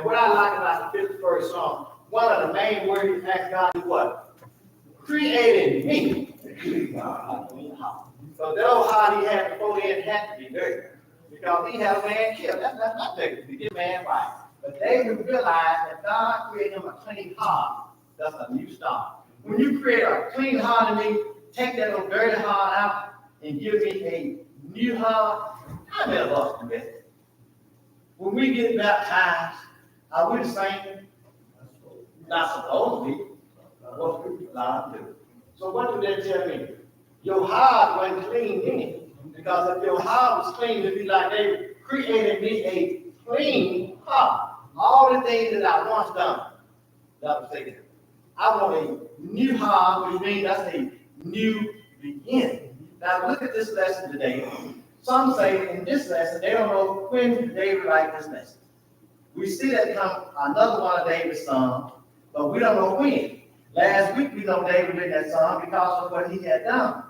And what I like about the 51st Psalm, one of the main words he asked God is what? Created me. So that old heart he had before then had to be dirty. Because he had a man killed. That's not dirty. He did man right. But David realized that God created him a clean heart. That's a new start. When you create a clean heart in me, take that little dirty heart out and give me a new heart, I never lost the best. When we get baptized, are we the same? Not supposed to be. What we allowed to do. So what do they tell me? Your heart wasn't clean in it. Because if your heart was clean, it'd be like they created me a clean heart. All the things that I once done, that was taken. I want a new heart, which means that's a new beginning. Now look at this lesson today. Some say in this lesson, they don't know when did David write this lesson. We see that come another one of David's songs, but we don't know when. Last week we know David written that song because of what he had done.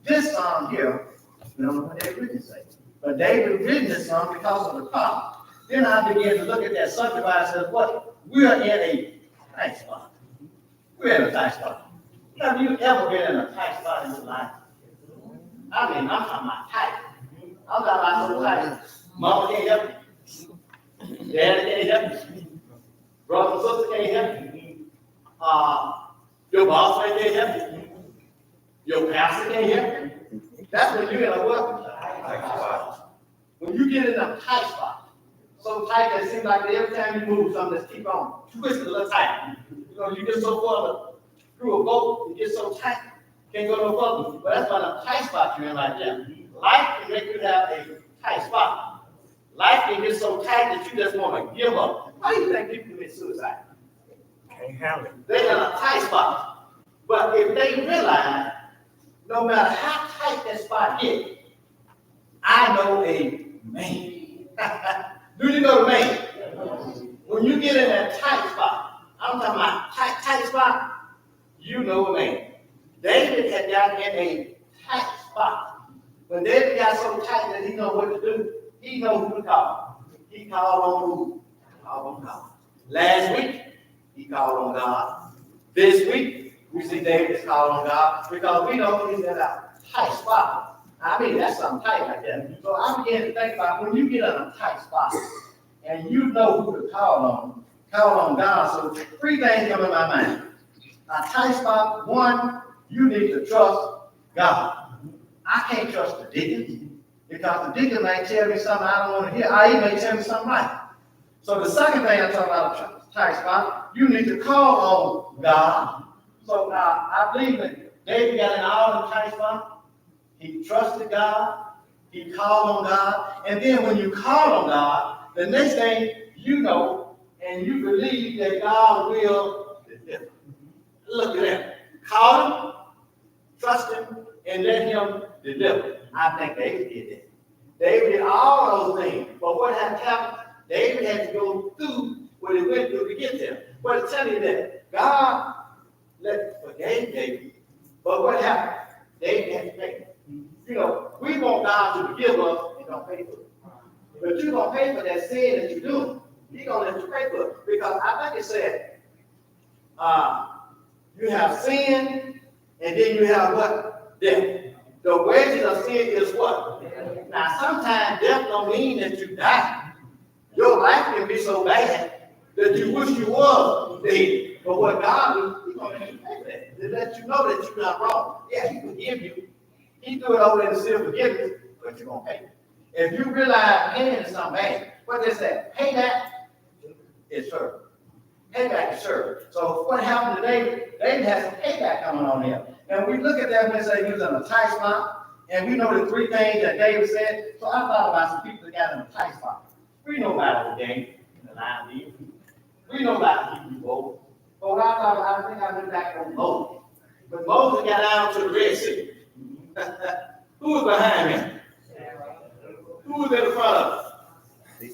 This song here, we don't know what David written say. But David written this song because of the problem. Then I began to look at that subject and said, what? We are in a tight spot. We're in a tight spot. Have you ever been in a tight spot in your life? I mean, I'm talking about tight. I'm talking about so tight. Mama can't help you. Daddy can't help you. Brother and sister can't help you. Your boss can't help you. Your pastor can't help you. That's when you're in a what? Tight spot. When you get in a tight spot. So tight that it seems like every time you move, something just keep on twisting a little tight. You know, you get so far through a boat, you get so tight, can't go no further. But that's not a tight spot you're in right there. Life can make you have a tight spot. Life can get so tight that you just want to give up. Why do you think people commit suicide? Can't handle it. They're in a tight spot. But if they realize, no matter how tight that spot gets, I know a man. Do you know the man? When you get in that tight spot, I'm talking about tight spot, you know a man. David had gotten in a tight spot. When David got so tight that he know what to do, he know who to call. He called on who? Called on God. Last week, he called on God. This week, we see David is called on God because we know he's in a tight spot. I mean, that's something tight like that. So I began to think about when you get in a tight spot and you know who to call on God. So three things come in my mind. A tight spot, one, you need to trust God. I can't trust the deacon because the deacon may tell me something I don't want to hear. He may tell me something right. So the second thing I talk about a tight spot, you need to call on God. So I believe that David got in all the tight spots. He trusted God. He called on God. And then when you call on God, the next thing you know and you believe that God will deliver. Look at that. Call him, trust him, and let him deliver. I think David did that. David did all those things. But what had happened, David had to go through what he went through to get there. But to tell you that God forgave David. But what happened? David had to pay it. You know, we want God to forgive us and don't pay for it. But you're going to pay for that sin that you're doing. He's going to let you pay for it. Because I think it said, you have sin, and then you have what? Death. The wages of sin is what? Now, sometimes death don't mean that you die. Your life can be so bad that you wish you was dead. But what God will, He's going to let you pay for that. To let you know that you're not wrong. Yeah, He forgive you. He threw it over in the seal of forgiveness, but you're going to pay. If you realize paying is something bad, what they say, payback is served. Payback is served. So what happened to David? David has some payback coming on him. And we look at that and say he was in a tight spot, and we know the three things that David said. So I thought about some people that got in a tight spot. We know about the game, the line deal. We know about the Hebrew bowl. But what I think I went back on Moses. But Moses got out to the Red Sea. Who was behind him? Who was in the front of him?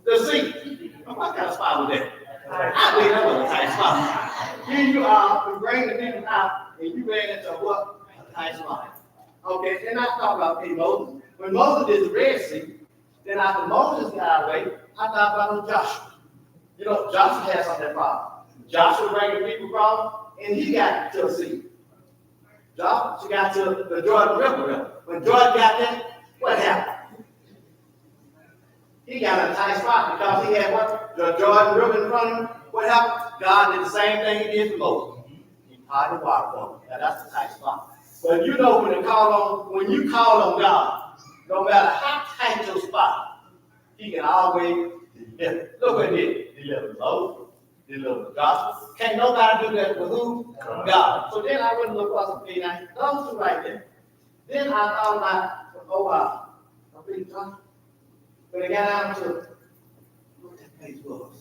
The sea. What kind of spot was that? I believe that was a tight spot. Here you are, we bring the people out, and you ran into what? A tight spot. Okay, then I thought about Moses. When Moses did the Red Sea, then after Moses got away, I thought about Joshua. You know, Joshua had some of that problem. Joshua bringing people problem, and he got to a sea. Joshua got to the Jordan River. When Jordan got there, what happened? He got in a tight spot because he had what? The Jordan River in front of him. What happened? God did the same thing he did for Moses. He parted the water for him. Now that's the tight spot. But you know when you call on God, no matter how tight your spot, he can always deliver. Look what he did. Deliver Moses, deliver Joshua. Can't nobody do that with who? God. So then I went and looked up some things. Those two right there. Then I thought about, when they got down to what that place was,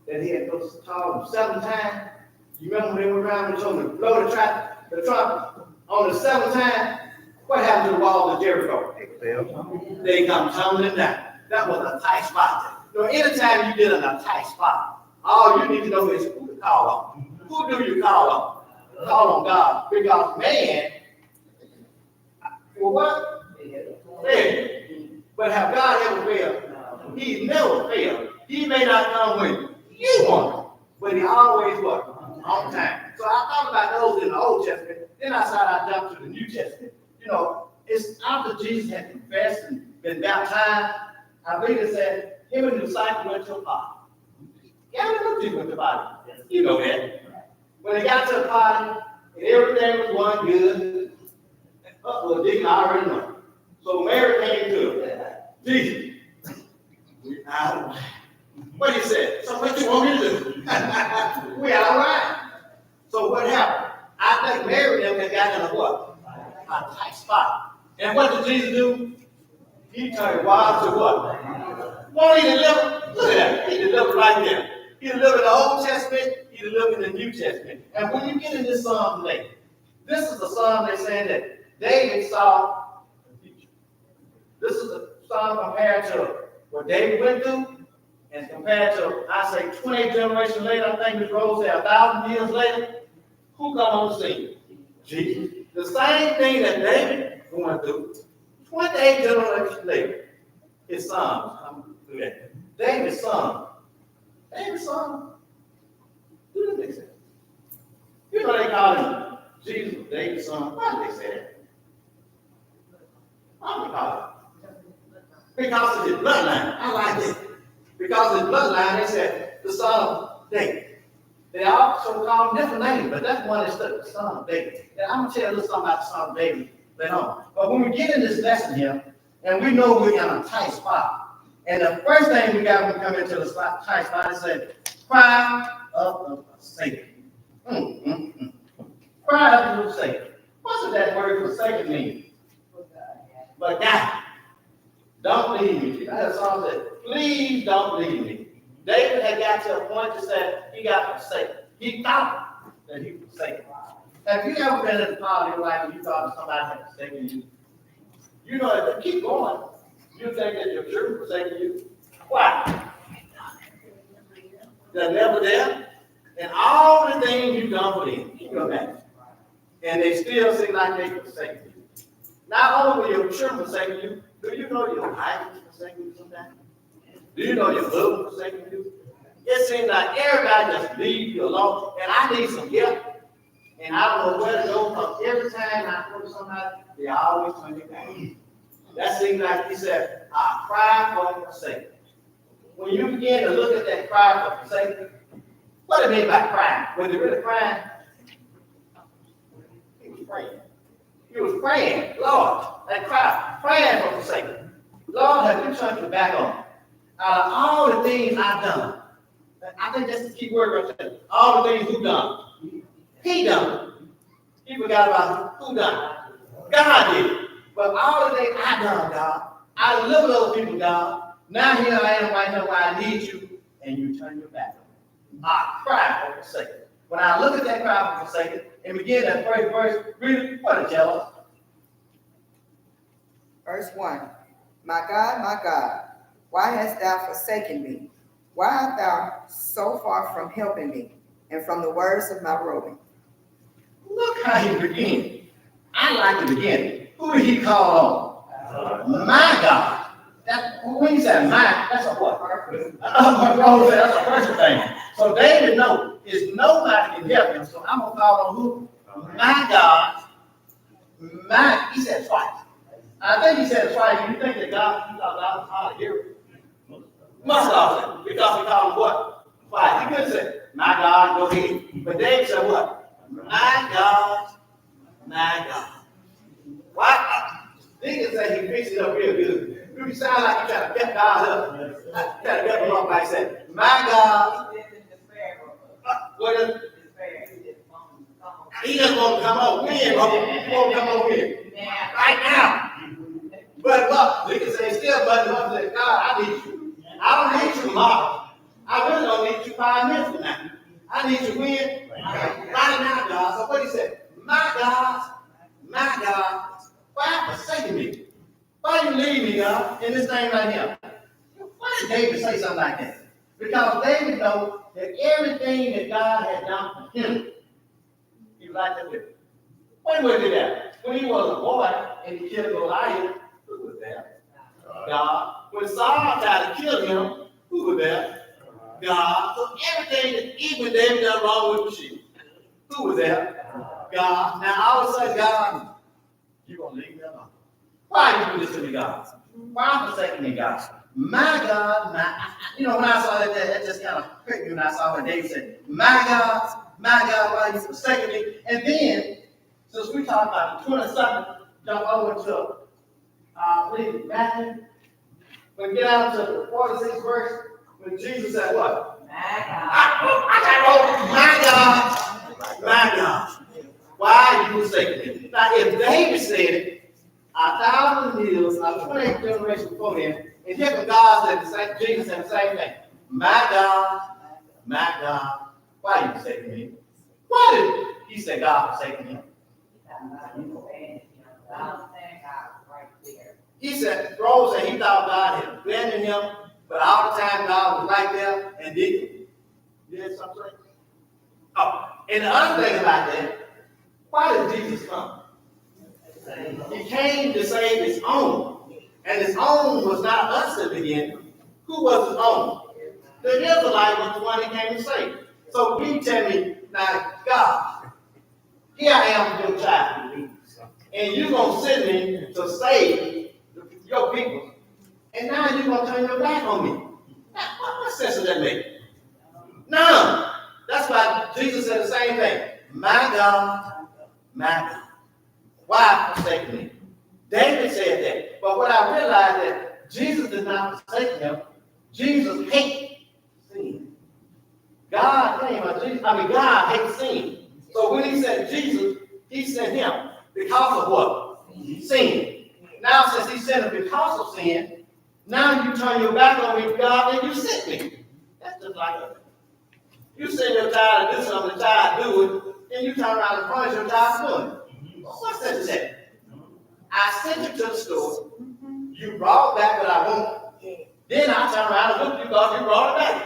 that he had those called 7 times. You remember when they were around and told them to blow the trumpet on the 7th time? What happened to the walls of Jericho? They come tumbling down. That was a tight spot. You know, anytime you get in a tight spot, all you need to know is who to call on. Who do you call on? Call on God. Because man, for what? Fail. But have God ever failed? He's never failed. He may not come when you want him, but he always what? On time. So I thought about those in the Old Testament. Then I decided I jumped to the New Testament. You know, it's after Jesus had confessed and been baptized. I believe it said him and the disciples went to a party. Yeah, I know Jesus went to a party. You know that. When they got to the party, and everything was going good, well, Deacon, I already know. So Mary came to him. Jesus, we out of line. What he said? So what you want me to do? We out of line. So what happened? I think Mary and them had got in a what? A tight spot. And what did Jesus do? He turned water to what? Won't he deliver? Look at that. He delivered right there. He delivered the Old Testament. He delivered the New Testament. And when you get in this psalm today, this is the psalm they're saying that David saw the future. This is a psalm compared to what David went through, and compared to, I say, 28 generations later, I think this rose there 1,000 years later, who come on the scene? Jesus. The same thing that David went through, 28 generations later, his sons come through that. David's son. David's son. Who did they say? You know they call him Jesus, David's son. Why did they say that? Why do they call him? Because of his bloodline. I like it. Because of his bloodline, they said the son of David. They also call him different names, but that's one that's the son of David. And I'm going to tell you a little something about the son of David later on. But when we get in this lesson here, and we know we're in a tight spot, and the first thing we got when we come into the tight spot is say, cry of the Savior. Cry of the Savior. What's that word forsaken mean? But God, don't leave me. That song said, please don't leave me. David had got to a point that said he got forsaken. He thought that he was forsaken. Have you ever been in a part of your life and you thought somebody had forsaken you? You know, if you keep going, you think that your church forsaken you. Why? They're never there. And all the things you've done for them, you go back. And they still seem like they forsaken you. Not only will your children forsaken you, do you know your wife is forsaken you sometimes? Do you know your husband forsaken you? It seems like everybody just leave you alone. And I need some help. And I don't know where to go because every time I go to somebody, they always turn me back. That seems like he said, I cry for forsaken. When you begin to look at that cry for forsaken, what do you mean by crying? Was he really crying? He was praying. He was praying, Lord, that cry, praying for forsaken. Lord, have you turned your back on me? Out of all the things I've done, I think that's the key word right there. All the things who done. He done. He forgot about who done. God did it. But all the things I done, God, I live with those people, God. Now here I am right now where I need you, and you turn your back on me. I cry for forsaken. When I look at that cry for forsaken and begin that first verse, read it, what it tells us. Verse 1. My God, why hast thou forsaken me? Why art thou so far from helping me, and from the words of my roaring? Look how he begins. I like the beginning. Who did he call on? My God. That, when he said my, that's a what? That's a personal thing. So David knows is nobody can help him. So I'm gonna call on who? My God. He said twice. I think he said it twice. You think that God, you thought God was hard to hear? Must have, because he called him what? Twice. He couldn't say, my God, go ahead. But David said what? My God, my God. Why? Niggas say he fixed it up real good. You sound like you trying to get God up. Trying to get him up like I said, my God. What is it? He just want to come over here. He want to come over here. Right now. But look, we can say still, but God, I need you. I don't need you tomorrow. I really don't need you 5 minutes from now. I need you when? Right now, God. So what he said, my God, why forsaken me? Why you leave me, God, in this thing right here? Why did David say something like that? Because David knows that everything that God had done for him, he was like that with it. When was it that? When he was a boy and he killed Goliath, who was there? God. When Saul tried to kill him, who was there? God. So everything that even David done wrong with the sheep, who was there? God. Now all of a sudden, God, you gonna leave me alone? Why you do this to me, God? Why forsaking me, God? My God, when I saw that just kind of hurt me when I saw what David said. My God, why you forsaking me? And then, since we talked about the 22nd, jump over to Matthew. When we get out to the 46th verse, when Jesus said what? My God. Why are you forsaking me? Now, if David said it, 1,000 years, 28 generations before him, and here from God said the same, Jesus said the same thing. My God, why are you forsaking me? Why did he say God forsaking him? He said, Rose said he thought God had abandoned him, but all the time God was right there and did something. Oh, and the other thing about that, why did Jesus come? He came to save his own, and his own was not us in the beginning. Who was his own? The Israelite was the one he came to save. So you tell me, now, God, here I am, your child, and you're going to send me to save your people, and now you're going to turn your back on me. Now, what sense does that make? None. That's why Jesus said the same thing. My God, why forsaken me? David said that. But what I realized that Jesus did not forsake him. Jesus hates sin. God hates sin. So when he said Jesus, he sent him because of what? Sin. Now since he sent him because of sin, now you turn your back on me, God, and you sent me. That's just like a, you send your child to do something, the child do it, and you turn around and punish your child for doing it. What's that to say? I sent you to the store. You brought back what I want. Then I turn around and look because you brought it back.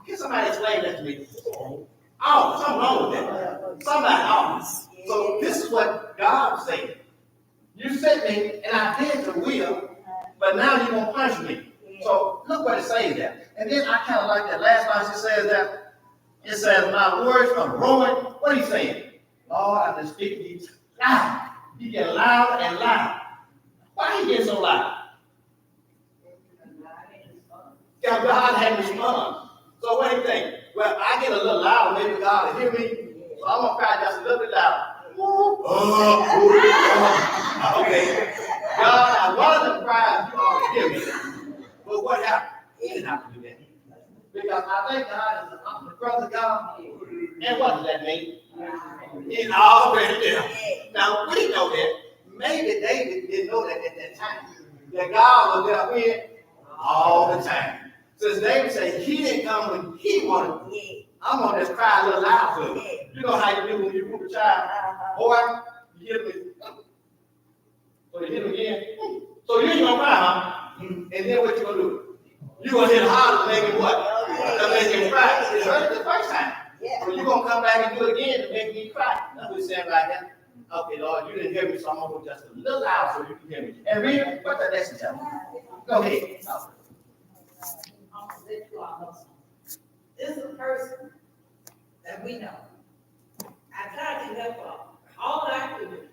Can somebody explain that to me? Oh, something wrong with that. Somebody. So this is what God said. You sent me, and I did the will, but now you're going to punish me. So look what it says there. And then I kind of like that last line. It says that, it says, my words are growing. What are you saying? Lord, I just speak these loud. He get louder and louder. Why he get so loud? Because God had respond. So what do you think? Well, I get a little louder, maybe God will hear me. So I'm gonna cry just a little bit louder. Okay. God, I wanted to cry, you all hear me. But what happened? He didn't have to do that. Because I think God is the brother God. And what does that mean? He's already there. Now we know that. Maybe David didn't know that at that time. That God was there with all the time. Since David said he didn't come when he wanted, I'm gonna just cry a little loud for him. You know how you do when you whoop a child? Boy, you hit him. So you hit him again. So you ain't gonna cry, huh? And then what you gonna do? You gonna hit harder to make him what? To make him cry. It hurt the first time. So you're going to come back and do it again to make me cry. That's what he's saying right now. Okay, Lord, you didn't hear me, so I'm gonna go just a little loud so you can hear me. And read what the lesson tell me. Go ahead. I'm gonna let you all know something. This is a person that we know. I tried to help her all I could.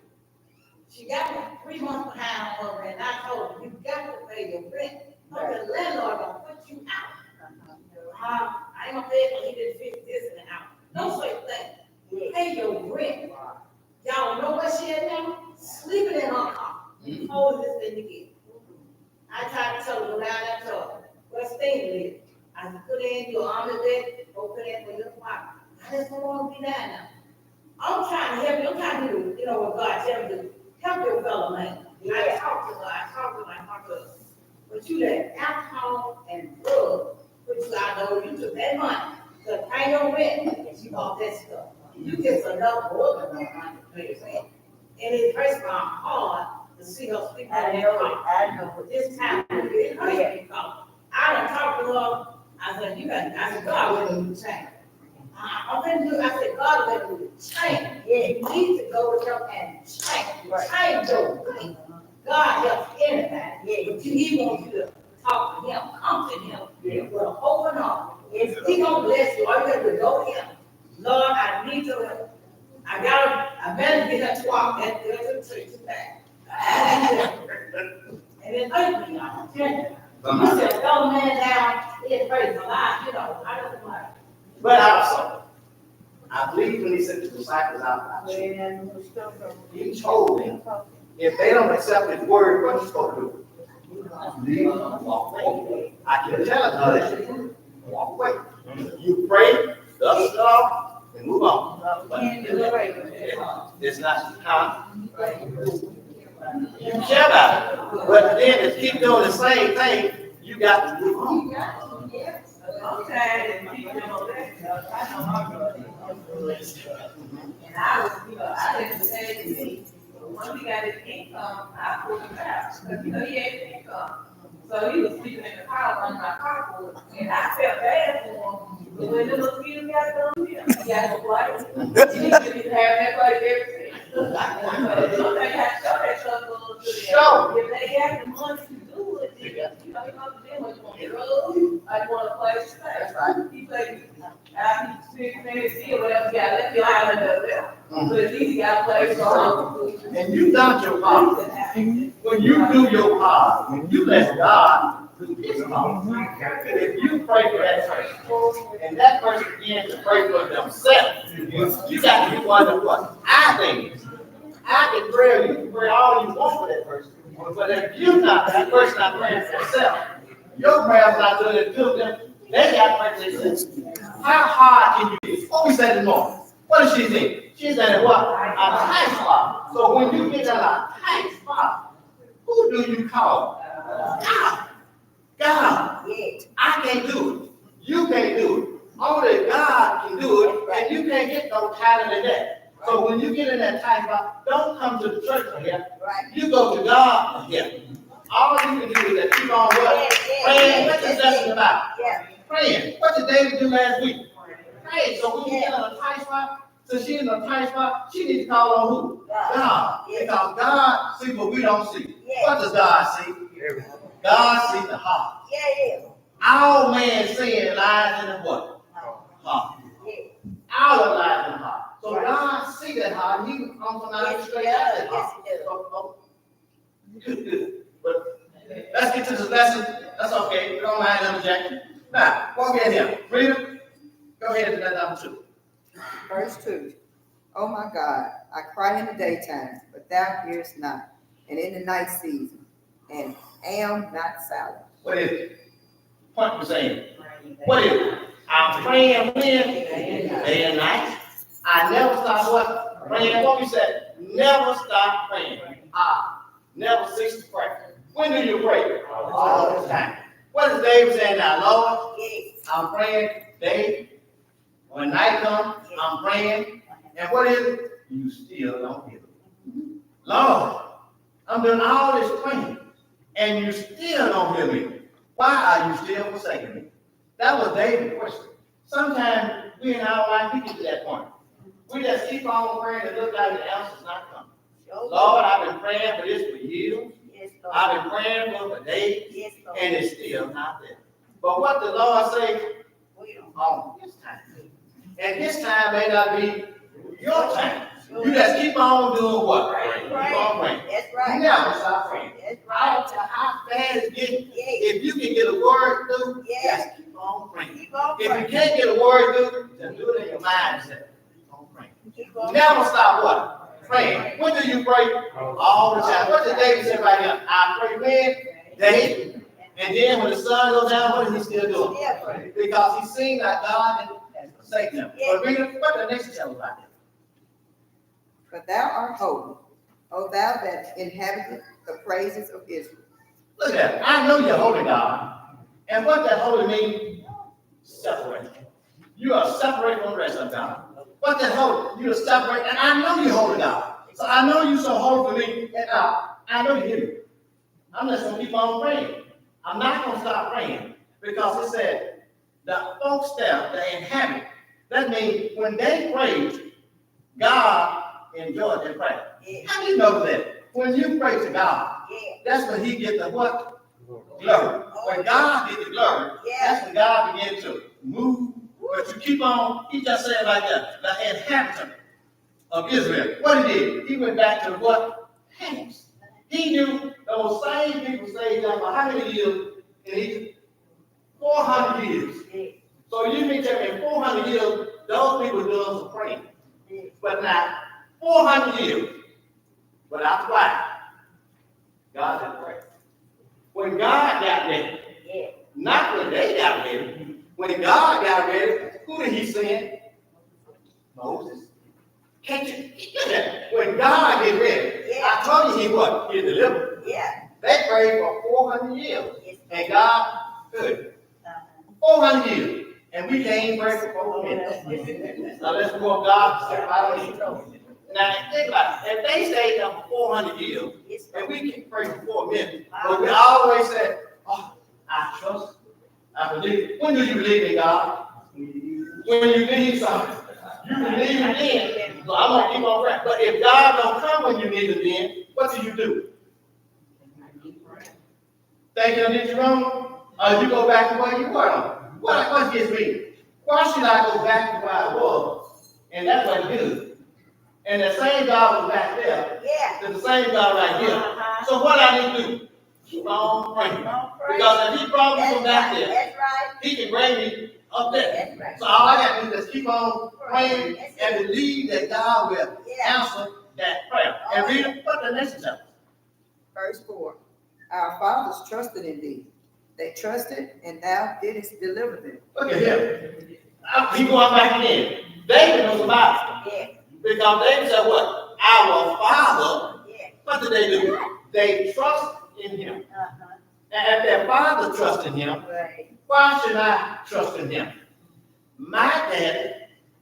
She got me 3 months behind on her rent. I told her, you got to pay your rent, or the landlord gonna put you out. I ain't gonna pay it, but he didn't fix this and out. No such thing. Pay your rent. Y'all know where she at now? Sleeping in her car. Hold this thing again. I tried to tell her, go down that door. Where Sting live? I said, put in your army bed, open it for your pocket. I just don't want to be down now. I'm trying to help you. I'm trying to do, you know, what God tell me to help your fellow man. I talk to her, I talk to her. But you let alcohol and drugs, which I know you took that money to pay your rent, and you bought that stuff. You get enough work on money to pay your rent. And it breaks my heart to see her speak. I know. But this time, it hurts me because I done talked to her. I said, I said, God, let me change. I said, God, let me change. You need to go with her and change. Change your way. God helps anybody. But he wants you to talk to him, come to him with an open heart. If he gonna bless you, all you have to go to him. Lord, I need your help. I better get her walk that to the church back. And it hurt me, I'm telling you. You said, go man down, it's praise the Lord, you know, I don't like. But also, I believe when he sent the disciples out, he told them, if they don't accept his word, what you supposed to do? Leave them, walk away. I can tell her, walk away. You pray, dust it off, and move on. But it's not time. You care about it. But then to keep doing the same thing, you got to move on. Okay, and people know that. I know my brother. And I was, I didn't say to me, once he got his income, I pulled him out. Because he had his income. So he was sleeping in the car on my carport. And I felt bad for him. But when the mosquitoes got done, he got the flight. He didn't have that like everything. Sometimes you have to show that stuff to them. If they got the money to do it, then, you know them what you want to road. I want to play stay. That's right. He played, he see whatever he got left behind under there. But at least he got a place for And you done your part. When you do your part, when you let God do his part, if you pray for that person, and that person begins to pray for themselves, you got to be wondering what? I can pray, you can pray all you want for that person. But if you not, that person not praying for themselves, your prayer's not doing it to them, they got to pray for themselves. How hard can you be? What we said this morning? What does she think? She's in what? A tight spot. So when you get in a tight spot, who do you call? God. God. I can't do it. You can't do it. Only God can do it, and you can't get no tighter than that. So when you get in that tight spot, don't come to the church for help. You go to God for help. All you can do is that keep on what? Praying. What's this lesson about? Praying. What did David do last week? Pray. So when you get in a tight spot, so she's in a tight spot, she needs to call on who? God. Because God sees what we don't see. What does God see? God sees the heart. All man sin lies in the what? Heart. All of lies in the heart. So God sees that heart, and he comes from out straight out that heart. But let's get to this lesson. That's okay. We don't mind interjecting. Now, walk in here. Read it. Go ahead to that number 2. Verse 2. Oh my God, I cry in the daytime, but thou hearest not, and in the night season, and am not silent. What is it? Point was saying. What is it? I'm praying when? Day and night. I never stop what? Praying. What we said? Never stop praying. Never cease to pray. When do you pray? All the time. What is David saying now? Lord, I'm praying day. When night comes, I'm praying. And what is it? You still don't hear me. Lord, I'm doing all this praying, and you still don't hear me. Why are you still forsaking me? That was David's question. Sometimes we in our life, we get to that point. We just keep on praying and look like the answer's not coming. Lord, I've been praying for this for years. Yes, Lord. I've been praying for days, Yes, Lord. and it's still not there. But what the Lord say Wait on. on his time. And his time may not be your time. You just keep on doing what? Praying. Keep on praying. That's right. Never stop praying. That's I right. don't care how bad it gets. Yeah. If you can get a word through, Yeah. just keep on praying. Keep on If you praying. can't get a word through, just do it in your mind and say, keep on praying. Keep on Never stop what? Praying. When do you pray? All the time. What did David say right here? I pray when? Day. And then when the sun goes down, what is he still doing? Yeah, pray. Because he's seen that God has forsaken him. But read what the next tell about it. For thou art holy, O thou that inhabitest the praises of Israel. Look at that. I know you're holy, God. And what that holy means? Separate. You are separated from the rest of God. What that holy? You are separated. And I know you're holy, God. So I know you're so holy for me. And I know you hear me. I'm just going to keep on praying. I'm not going to stop praying. Because it said, the folks there, they inhabit. That means when they pray, God enjoys their prayer. Yeah. How do you know that? When you pray to God, Yeah. that's when he gets the what? Glory. When God gets the glory, Yeah. that's when God begins to move. But you keep on, he just said like that, the inhabitant of Israel. What he did, he went back to what? Hands. He knew those same people stayed there for how many years in Egypt? 400 years. Yeah. So you mean tell me in 400 years, those people doing some praying. Yeah. But now, 400 years, without fire, God didn't pray. When God got ready, Yeah. not when they got ready, when God got ready, who did he send? Moses. Can't you look at that? When God get ready, Yeah. I told you he what? He delivered. Yeah. They prayed for 400 years, Yes. and God could. 400 years, and we can't even pray for 4 minutes. Now let's go up God, step out on you. Now think about it. If they stayed there for 400 years, Yes. and we can pray for 4 minutes, but we always say, "Oh, I trust, I believe." When do you believe in God? When you need something, you believe it then. So I'm gonna keep on praying. But if God don't come when you need it, then what do? Think you did you wrong? Or you go back to where you were? What gets me? Why should I go back to where I was? And that's what it is. And the same God was back there. Yeah. It's the same God right here. Uh-huh. So what I need to do? Keep on praying. Keep on praying. Because if he brought me That's from back right. there, That's right. he can bring me up there. That's right. So all I got to do is keep on praying and believe that God will Yeah. answer that prayer. And read what the next chapter. Verse 4. Our fathers trusted in thee. They trusted, and thou didst deliver them. Look at him. He going back again. David knows about it. Yeah. Because David said what? Our father. Yeah. What did they do? They trust in him. Uh-huh. And if their father trusts in him, Right. why should I trust in him? My daddy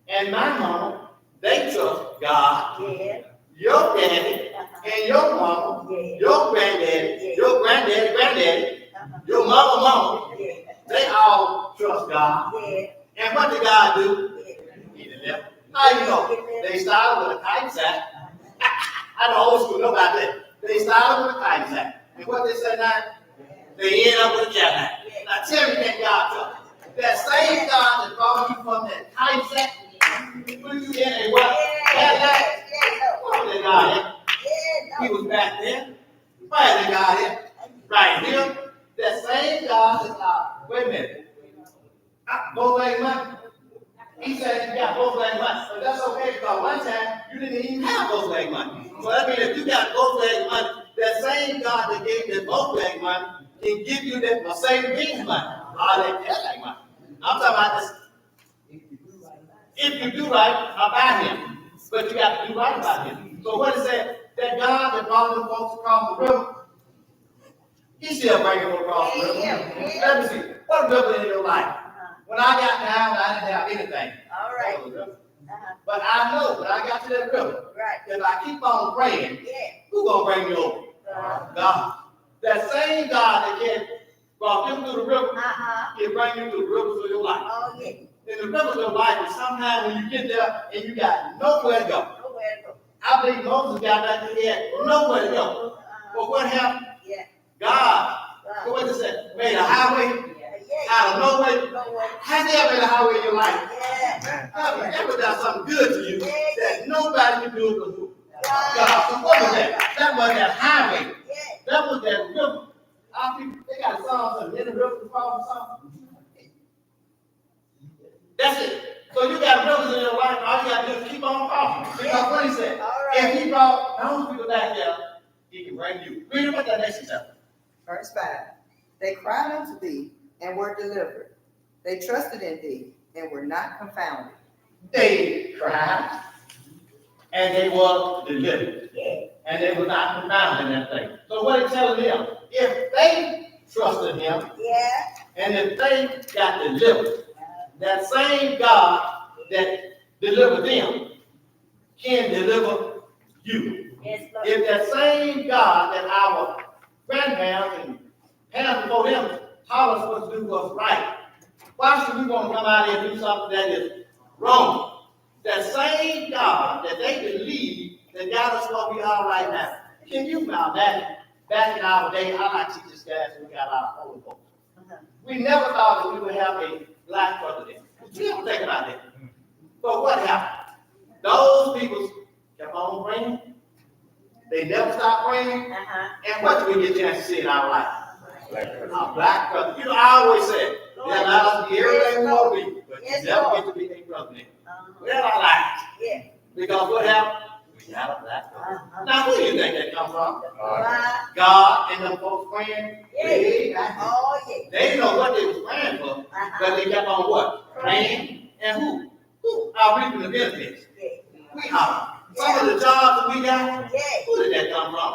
and my mama, they trust God. Yeah. Your daddy Uh-huh. and your mama, Yeah. your granddaddy, your granddaddy, Uh-huh. your mama, Yeah. they all trust God. Yeah. And what did God do? Yeah. He delivered. How you know? They started with a kite sack. I know old school know about that. They started with a kite sack. And what they say now? They end up with a jackknife. Now tell me that God trust. That same God that brought you from that kite sack, put you in a what? Cadillac. Where was that God at? He was back there. Where is that God at? Right here. That same God is God. Wait a minute. Both legs money. He said you got both leg money. But that's okay because one time you didn't even have both leg money. So that means if you got both leg money, that same God that gave you both leg money can give you that Mercedes-Benz money. Or that Cadillac money. I'm talking about this. If you do right about him, but you got to do right about him. So what is that? That God that brought them folks across the river, he still bringing them across the river. Let me see. What river in your life? When I got down, I didn't have anything. All right. Uh-huh. But I know when I got to that river, Right. if I keep on praying, Yeah. who gonna bring me over? God. That same God that can brought you through the river, Uh-huh. can bring you through the rivers of your life. Oh, yeah. And the rivers of life is sometimes when you get there and you got nowhere to go. Nowhere to go. I believe Moses got that, he had nowhere to go. But what happened? Yeah. God, what is it? Made a highway out of nowhere. Has he ever made a highway in your life? Have you ever done something good to you that nobody can do it but who? God. So what was that? That was that highway. That was that river. Our people, they got a song, in the river problem song. That's it. So you got rivers in your life, all you got to do is keep on crossing. Because what he said, if he brought those people back there, he can bring you. Read about that next chapter. Verse 5. They cried unto thee and were delivered. They trusted in thee and were not confounded. They cried, and they were delivered. And they were not confounded in that thing. So what he's telling them, if they trusted him, and if they got delivered, that same God that delivered them can deliver you. If that same God that our grandparents and parents before them taught us what to do was right, why should we want to come out here and do something that is wrong? That same God that they believe that got us what we are right now. Can you imagine? Back in our day, I like to teach this guys we got our own folks. We never thought that we would have a black president. We never think about that. But what happened? Those people kept on praying. They never stopped praying. And what do we get a chance to see in our life? A black president. You know, I always said, they'll allow us to be everything we want to be, but you never get to be a president. Well, I like it. Because what happened? We had a black president. Now, who do you think that come from? God and them folks praying. They know what they was praying for, but they kept on what? Praying. And who? Who are reaping the benefits? We are. Some of the jobs that we got, who did that come from?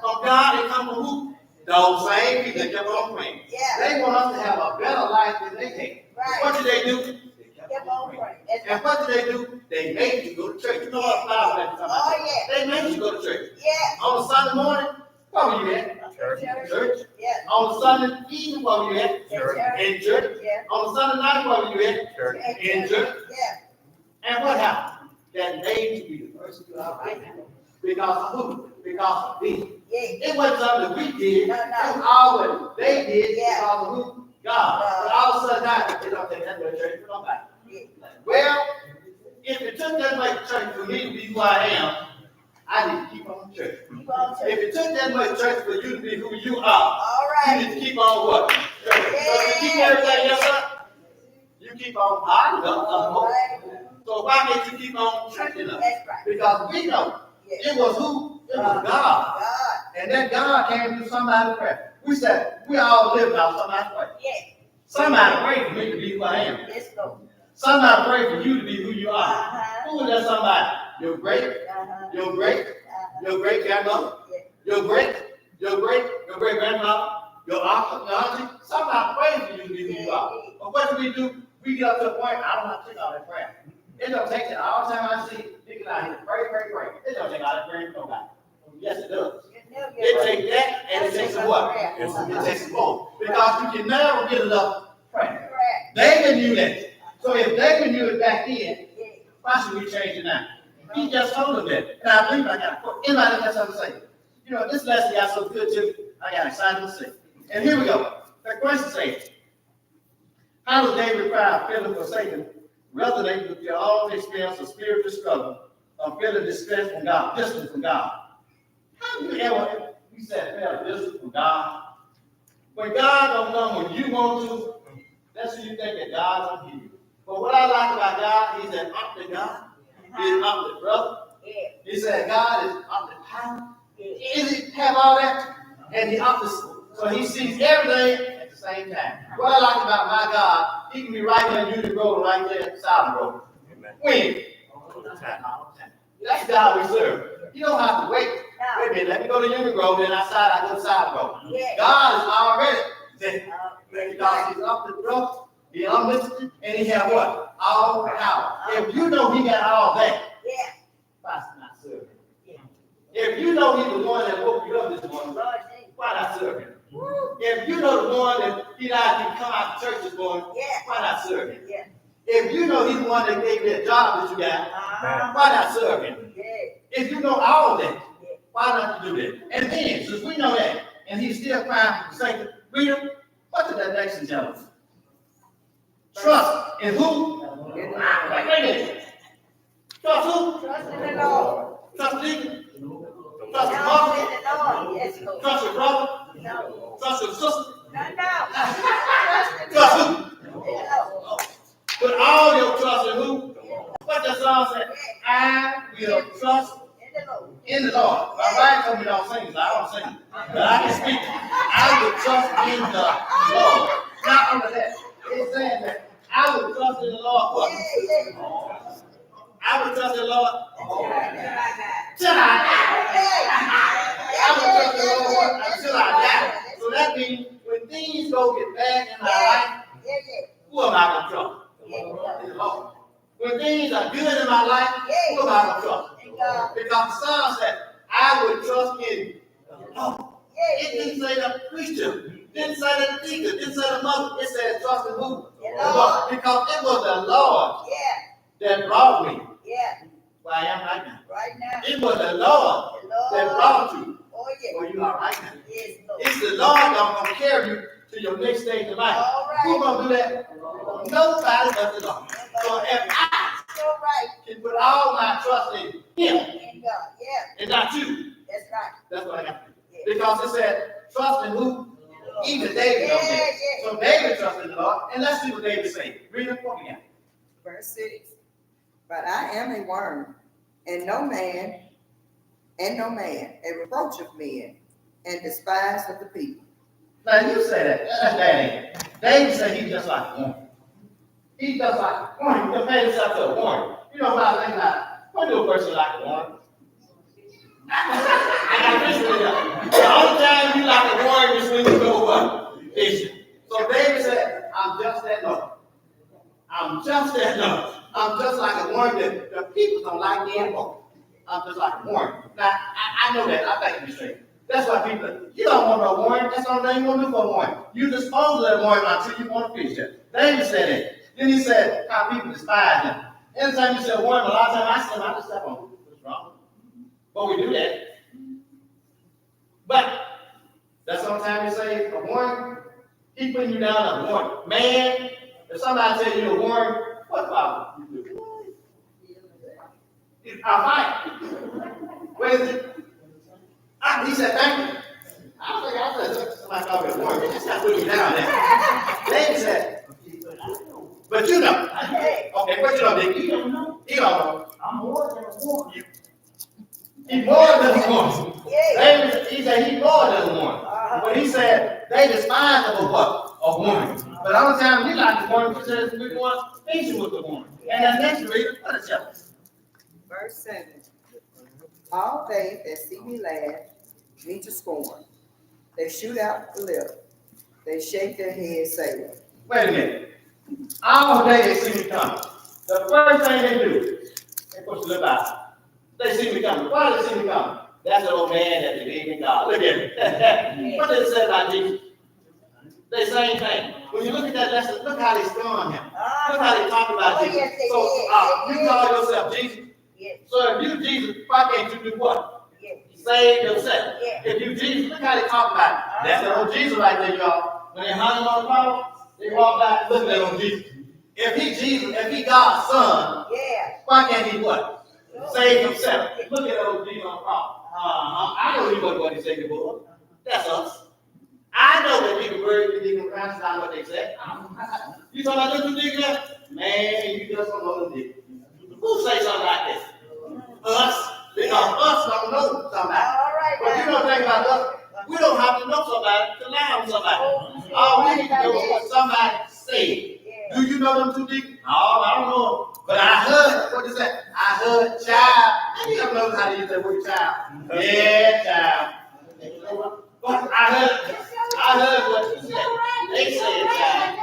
From God. It come from who? Those same people that kept on praying. They want us to have a better life than they had. What did they do? They kept on praying. And what did they do? They made you go to church. You know what Bible is talking about? They made you go to church. On a Sunday morning, where were you at? Church. On a Sunday evening, where were you at? In church. On a Sunday night, where were you at? In church. And what happened? That made you be the person you are right now. Because of who? Because of me. It wasn't something that we did. It was all what they did because of who? God. But all of a sudden now, they don't take that way to church for nobody. Well, if it took that much church for me to be who I am, I need to keep on church. If it took that much church for you to be who you are, you need to keep on what? Church. So if you keep everything else up, you keep on piling up. So why can't you keep on churching up? Because we know it was who? It was God. And then God came through somebody's prayer. We said, we all live out somebody's prayer. Somebody prayed for me to be who I am. Somebody prayed for you to be who you are. Who is that somebody? Your great grandmother, your great grandmother, your auntie. Somebody prayed for you to be who you are. But what do? We get up to a point, I don't have to take all that prayer. It don't take that. All the time I see people out here pray. It don't take all that prayer from God. Yes, it does. It takes that and it takes some what? It takes some more. Because you can never get enough prayer. David knew that. So if David knew it back then, why should we change it now? He just told them that. And I believe I got a quote. Anybody got something to say? You know, this lesson got so good too. I got excited to say. And here we go. The question says, how does David cry, feeling forsaken, resonate with your own experience of spiritual struggle, of feeling distress from God, distance from God? How do you ever, we said, feel distance from God? When God don't come when you want to, that's when you think that God don't hear you. But what I like about God, he's an omnipotent God. He's an omnipotent brother. He said God is omnipotent. He have all that, and he omniscient. So he sees everything at the same time. What I like about my God, he can be right there in Union Road, right there at South Road. When? All the time. That's God we serve. You don't have to wait. Wait a minute, let me go to Union Road, then outside I go to South Road. God is already there. Because he's up the brother, he's omniscient, and he have what? All power. If you know he got all that, why not serve him? If you know he's the one that woke you up this morning, why not serve him? If you know the one that he allowed you to come out to church this morning, why not serve him? If you know he's the one that gave you that job that you got, why not serve him? If you know all that, why not do that? And then, since we know that, and he's still crying for the sake of freedom, what did that next tell us? Trust in who? In the Wait a minute. Trust who? Trust in the Lord. Trust Jesus? No, Trust your mother? in the Lord, yes, Lord. Trust your brother? No, Trust your sister? no. Trust in the Trust Lord. who? In the Lord. Put all your trust in who? What the song said? I will trust In the Lord. in the Lord. My wife told me don't sing, so I don't sing. But I can speak. I will trust in the Lord. Not only that, it's saying that I will trust in the Lord. What? I will trust in the Lord till I die. I will trust in the Lord what? Until I die. So that means when things go get bad in my life, who am I going to trust? In the Lord. When things are good in my life, who am I going to trust? Because the song said, I would trust in the Lord. It didn't say the preacher, didn't say the teacher, didn't say the mother. It said trust in who? The Lord. Because it was the Lord that brought me where I am right now. Right now. It was the Lord that brought you Oh, yeah. where you are right now. Yes, Lord. It's the Lord that's going to carry you to your next stage of life. All right. Who's going to do that? Nobody but the Lord. So if I So right. can put all my trust in Him In God. Yeah, and not you, that's right. that's what I got to do. Yeah. Because it said, trust in who? Even David knows that. So David trusted in the Lord. And let's see what David said. Read it for me again. Verse 6. But I am a worm, and no man, a reproach of men, and despised of the people. Now you say that. That's bad. David said he's just like a worm. He's just like a worm. He compared himself to a worm. You know what I think about? What do a person like a worm? I got fish with you. The only time you like a worm is when you go what? Fishing. So David said, I'm just that low. I'm just that low. I'm just like a worm that the people don't like me anymore. I'm just like a worm. Now, I know that. I think you're straight. That's why people, you don't want no worm. That's the only thing you want to do for a worm. You dispose of that worm until you want to fish it. David said that. Then he said how people despise him. Anytime you say worm, a lot of times I say, I just step on it. What's wrong? But we do that. But that's the only time you say a worm, he putting you down as a worm. Man, if somebody says you're a worm, what problem? I'll fight. What is it? He said, thank you. I don't think I said somebody called me a worm. They just got to put me down there. David said, but you know. Okay, but you know, Dick, you don't know. You don't know. I'm more than a worm. He's more than a worm. David, he said he's more than a worm. But he said they despise him of what? A woman. But all the time we like the woman because we're going fishing with the woman. And the next reader, what is that? Verse 7. All they that see me laugh me to scorn. They shoot out the lip. They shake their heads, saying, Wait a minute. All day they see me coming. The first thing they do, they push the lip out. They see me coming. Why do they see me coming? That's an old man that believed in God. Look at it. What did it say about Jesus? The same thing. When you look at that lesson, look how they scorn him. Look how they talk about Jesus. So you call yourself Jesus. So if you Jesus, why can't you do what? Save yourself. If you Jesus, look how they talk about it. That's the old Jesus right there, y'all. When they hung him on the cross, they walk back looking at old Jesus. If he Jesus, if he God's son, why can't he what? Save himself. Look at old Jesus on the cross. I know he wasn't what he said before. That's us. I know that people worry, people cry, not what they say. You talking about this nigga? Man, you just don't know the nigga. Who say something like this? Us. Because us don't know somebody. But you don't think about us. We don't have to know somebody to lie on somebody. All we need to know is what somebody said. Do you know them too deep? No, I don't know them. But I heard, what is that? I heard child. You don't know how to use that word child. Yeah, child. But I heard what he said. They said child.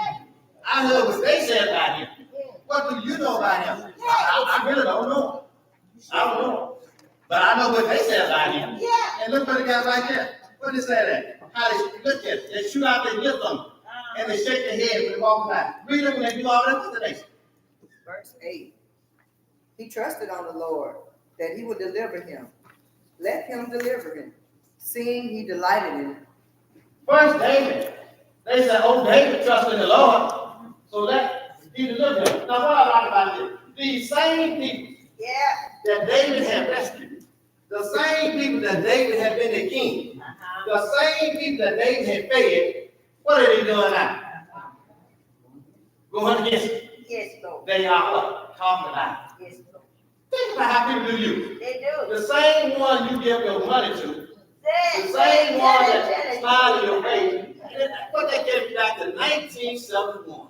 I heard what they said about him. What do you know about him? I really don't know. I don't know. But I know what they said about him. And look what they got right there. What they say that? How they look at it. They shoot out their lips on them. And they shake their head when they walk by. Read them when they do all that. What's the next? Verse 8. He trusted on the Lord, that he will deliver him. Let him deliver him, seeing he delighted in it. First David, they said, oh, David trusted in the Lord, so let he deliver him. Now what I like about this, these same people that David had rescued, the same people that David had been the king, the same people that David had fed, what are they doing now? Going against it. Yes, Lord. They are what? Talking about. Yes, Lord. Think about how people do you. They do. The same one you give your money to, the same one that smiled in your face, what they gave you back to 1971.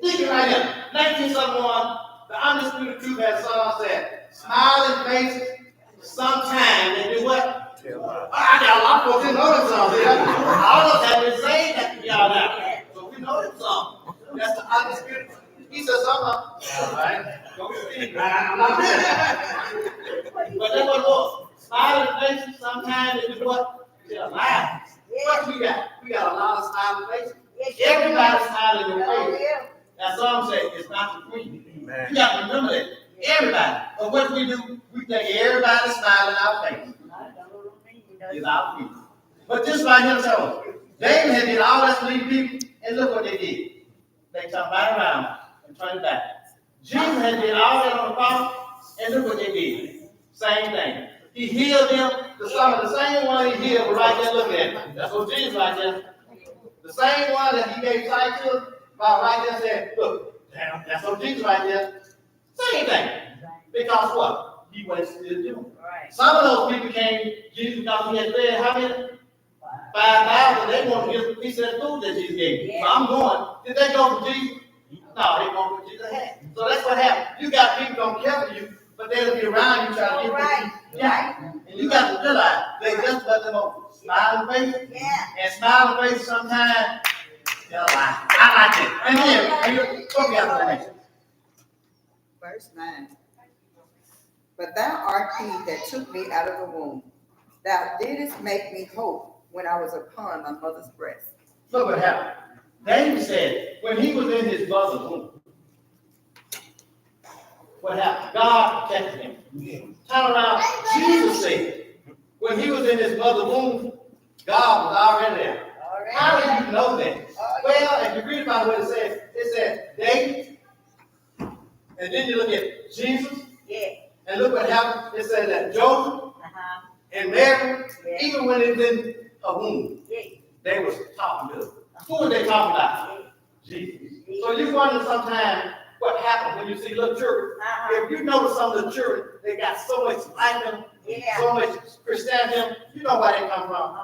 Think right here, 1971, the undisputed truth has song said, smiling faces, sometime they do what? I got a lot of folks who know that song. All of us have been saying that to y'all now. So we know that song. That's the undisputed. He said something. All right. Don't speak. I'm not there. But that's what it was. Smiling faces, sometimes they do what? They're alive. What we got? We got a lot of smiling faces. Everybody's smiling in your face. That song says it's not the queen. You got to remember that. Everybody. But what we do, we think everybody's smiling in our face. Is our people. But this right here tells us, David had did all that for these people, and look what they did. They turned right around and turned it back. Jesus had did all that on the cross, and look what they did. Same thing. He healed them. Some of the same one he healed was right there looking at him. That's what Jesus right there. The same one that he gave sight to, about right there said, look, damn, that's what Jesus right there. Same thing. Because what? He wasn't still doing. Right. Some of those people came, Jesus, because he had fed how many? 5,000. They wanted to get a piece of that food that Jesus gave them. So I'm going. Did they go for Jesus? No, they go for Jesus' hand. So that's what happened. You got people don't care for you, but they'll be around you trying to get Right. Yeah. And you got to realize they just let them over. Smiling faces. Yeah. And smiling faces sometimes, they'll lie. I like it. And then, what we got to the next? Verse 9. But thou art he that took me out of the womb. Thou didst make me hope when I was upon my mother's breast. Look what happened. David said, when he was in his mother's womb, what happened? God protected him. Turn around. Jesus said, when he was in his mother's womb, God was already there. How do you know that? Well, if you read about what it said David, and then you look at Jesus, and look what happened. It said that Joseph and Mary, even when they was in a womb, they was talking to them. Who were they talking about? Jesus. So you wonder sometimes what happened when you see little children. If you notice some of the children, they got so much life in them, so much Christianity in them, you know where they come from.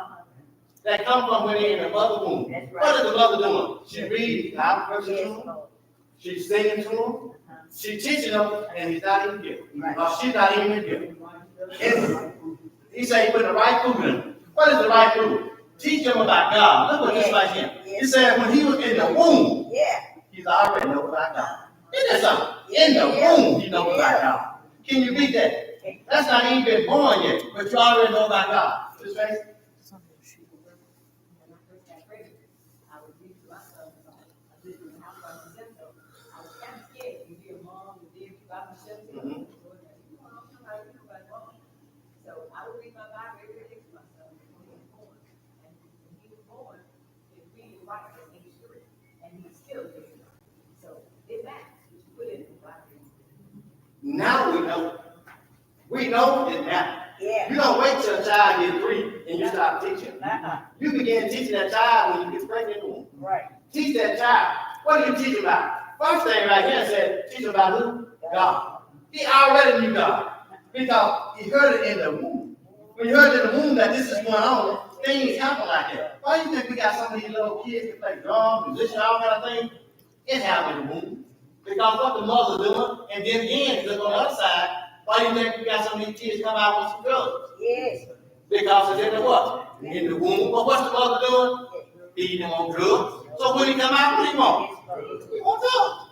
They come from when they're in the mother womb. What is the mother doing? She reading God's verses to them. She's singing to them. She's teaching them, and he's not even here. Or she's not even here. And he said he put the right food in them. What is the right food? Teach them about God. Look what this right here. He said when he was in the womb, he's already know about God. Isn't that something? In the womb, he knows about God. Can you beat that? That's not even been born yet, but you already know about God. This face. Now we know. We know it now. You don't wait till a child gets 3 and you start teaching. You begin teaching that child when you get pregnant in the womb. Right. Teach that child. What do you teach about? First thing right here said, teach about who? God. He already knew God because he heard it in the womb. When you heard it in the womb that this is going on, things happen like that. Why do you think we got some of these little kids that play drums, musicians, all kind of things? It happened in the womb. Because what the mother doing, and then again, look on the other side, why do you think we got some of these kids come out with some drugs? Yes. Because it's in the what? In the womb. But what's the mother doing? Feeding them on drugs. So when he come out, what do you want? He want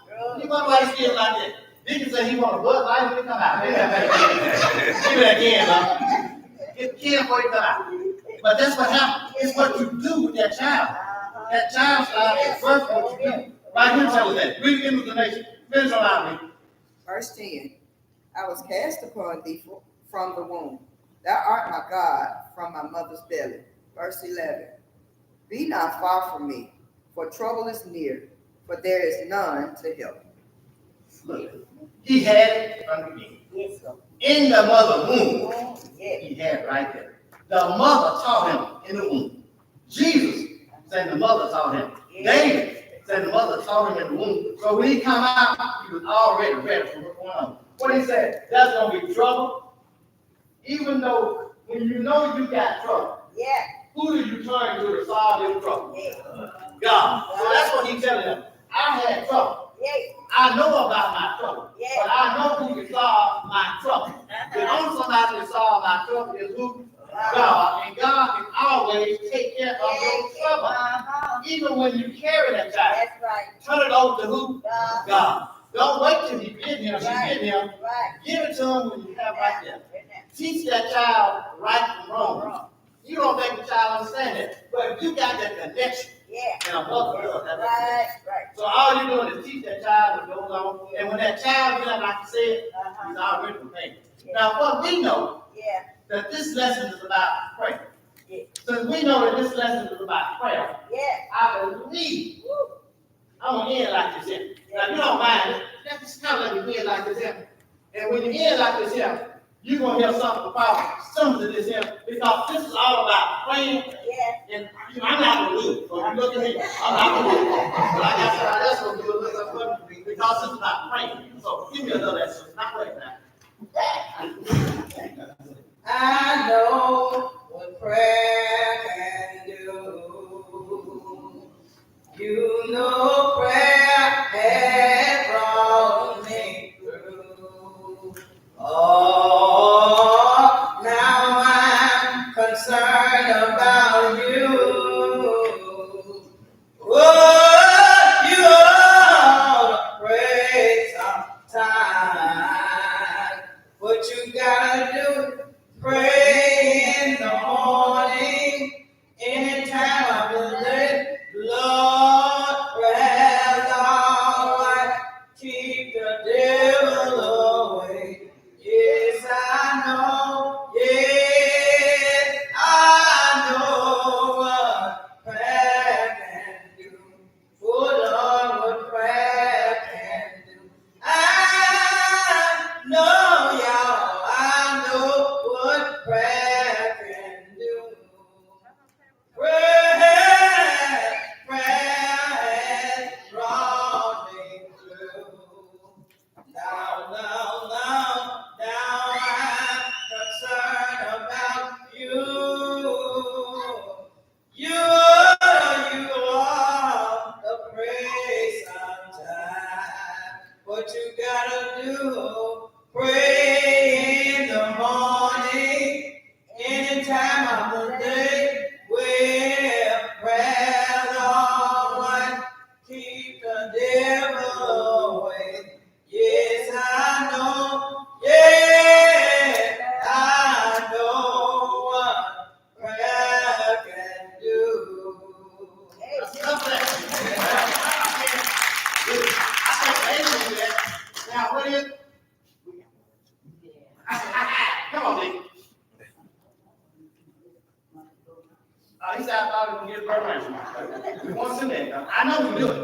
drugs. He want why he's still like that. Deacon say he want a Bud Light when he come out. Give me that can, man. Get the can before he come out. But that's what happens. It's what you do with that child. That child starts at first what you do. Right here tell us that. Read the image of the nation. Finish on out me. Verse 10, I was cast upon thee from the womb. Thou art my God from my mother's belly. Verse 11, be not far from me, for trouble is near, for there is none to help. Look, he had it from the beginning. Yes, sir. In the mother womb, Oh, yeah. he had it right there. The mother taught him in the womb. Jesus said the mother taught him. David said the mother taught him in the womb. So when he come out, he was already ready for what's going on. What he said, there's gonna be trouble. Even though when you know you got trouble, Yeah, who do you turn to solve your trouble? yeah, God. So that's what he's telling them. I had trouble. yeah, I know about my trouble, but I know who can solve my trouble. The only somebody can solve my trouble is who? God. And God can always take care of your trouble. uh-huh, Even when you carry that child, that's right, turn it over to who? God, God. Don't wait till you get him. You get him. right, Give it to him when you have right there. right Teach that child right from wrong. You don't think the child understands it, but if you got that connection, yeah, and a mother does have that right, connection. right, So all you're doing is teach that child what goes on, and when that child gets like you said, uh-huh, he's already prepared. Now, what we know yeah, that this lesson is about prayer. Yeah. Since we know that this lesson is about prayer, yeah, I believe I'm gonna end like this here. Now, if you don't mind, just kind of let me end like this here. And when you end like this here, you're gonna hear something about some of this here, because this is all about praying. yeah, And you know, I'm not gonna do it. So if you look at me, I'm not gonna do it. But I got somebody else gonna do it because it's about praying. So give me another lesson. Not right now. I know what prayer can do. You know prayer has brought me through. Oh, now I'm concerned about you. Oh, you ought to pray sometime. What you gotta do, pray in the morning, anytime of the day. Lord, prayer's alright, keep the devil away. Yes, I know, yes, I know what prayer can do. Oh Lord, what prayer can do. I know, y'all, I know what prayer can do. Prayer has brought me through. Now I'm concerned about you. You are the praise sometime. What you gotta do, pray in the morning, anytime of the day, where prayer's alright, keep the devil away. Yes, I know, yeah, I know what prayer can do. Now, what is? Come on, Nick. He said I thought he was gonna get a program. We want to do that. I know we do it.